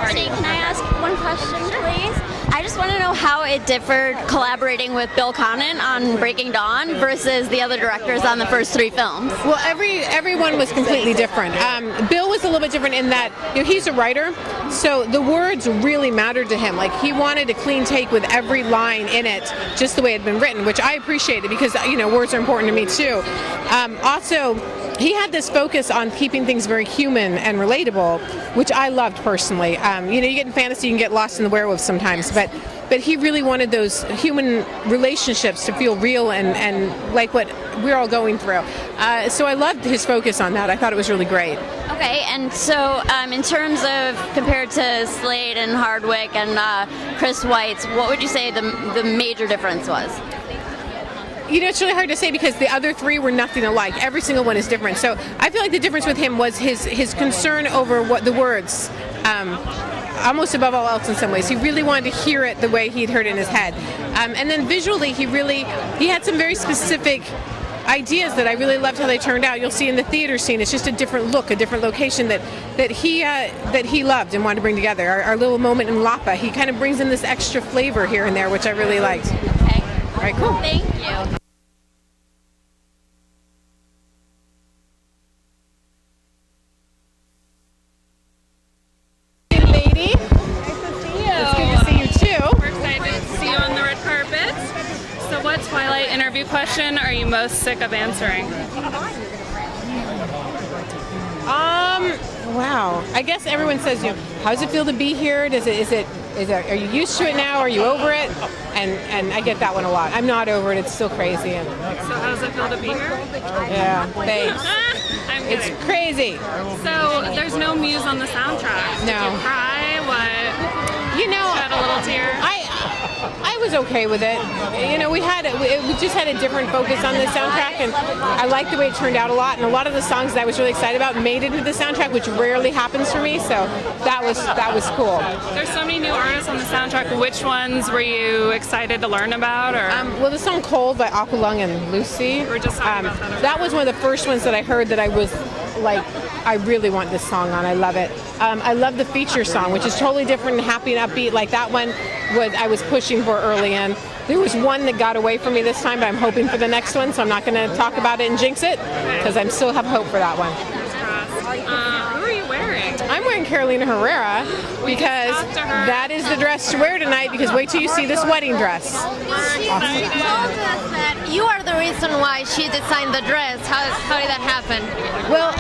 Stephenie, can I ask one question, please? I just want to know how it differed collaborating with Bill Condon on Breaking Dawn versus the other directors on the first 3 films. Well, everyone was completely different. Bill was a little bit different in that he's a writer, so the words really mattered to him. Like, he wanted a clean take with every line in it, just the way it had been written, which I appreciated because words are important to me too. Also, he had this focus on keeping things very human and relatable, which I loved personally. You get in fantasy, you can get lost in the werewolves sometimes, but he really wanted those human relationships to feel real and like what we're all going through. So I loved his focus on that. I thought it was really great. Okay, and so in terms of compared to Slade and Hardwick and Chris Weitz, what would you say the major difference was? It's really hard to say because the other 3 were nothing alike. Every single one is different. So I feel like the difference with him was his concern over what the words, almost above all else in some ways. He really wanted to hear it the way he'd heard it in his head. And then visually, he had some very specific ideas that I really loved how they turned out. You'll see in the theater scene, it's just a different look, a different location that he loved and wanted to bring together. Our little moment in Lapa, he kind of brings in this extra flavor here and there, which I really liked. Okay. All right, cool. Thank you. Lady. Nice to see you. It's good to see you too. We're excited to see you on the red carpet. So what Twilight interview question are you most sick of answering? Wow. I guess everyone says, how does it feel to be here? Are you used to it now? Are you over it? And I get that one a lot. I'm not over it. It's still crazy. So how does it feel to be here? Yeah, thanks. I'm kidding. It's crazy. So there's no muse on the soundtrack. No. Did you cry? What? Shed a little tear? I was okay with it. We just had a different focus on the soundtrack, and I liked the way it turned out a lot. And a lot of the songs that I was really excited about made it into the soundtrack, which rarely happens for me. So that was cool. There's so many new artists on the soundtrack. Which ones were you excited to learn about? Or well, the song "Cold" by Aqualung and Lucy. We were just talking about that. That was one of the first ones that I heard that I was like, I really want this song on. I love it. I love the feature song, which is totally different and happy and upbeat. Like that one, I was pushing for early in. There was one that got away from me this time, but I'm hoping for the next one, so I'm not going to talk about it and jinx it, because I still have hope for that one. Who are you wearing? I'm wearing Carolina Herrera because that is the dress to wear tonight, because wait till you see this wedding dress. She told us that you are the reason why she designed the dress. How did that happen? Well,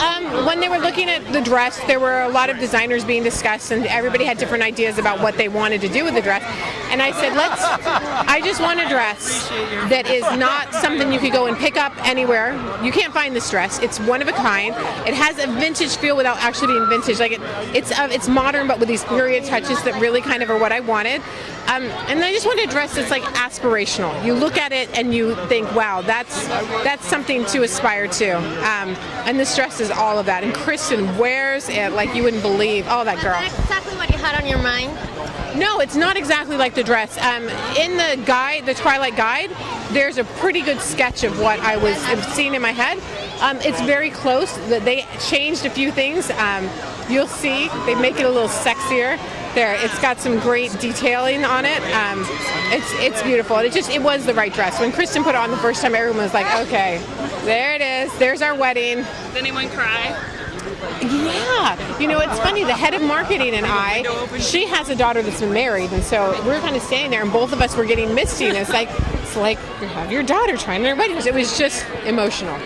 when they were looking at the dress, there were a lot of designers being discussed, and everybody had different ideas about what they wanted to do with the dress. And I said, I just want a dress that is not something you could go and pick up anywhere. You can't find this dress. It's one of a kind. It has a vintage feel without actually being vintage. Like it's modern, but with these period touches that really kind of are what I wanted. And I just wanted a dress that's like aspirational. You look at it and you think, wow, that's something to aspire to. And this dress is all of that. And Kristen wears it like you wouldn't believe. Oh, that girl. Is that exactly what you had on your mind? No, it's not exactly like the dress. In the guide, the Twilight guide, there's a pretty good sketch of what I was seeing in my head. It's very close. They changed a few things. You'll see. They make it a little sexier. There, it's got some great detailing on it. It's beautiful. It was the right dress. When Kristen put it on the first time, everyone was like, okay, there it is. There's our wedding. Did anyone cry? Yeah. It's funny, the head of marketing and she has a daughter that's been married, and so we were kind of standing there, and both of us were getting misty, and it's like you have your daughter trying their wedding. It was just emotional.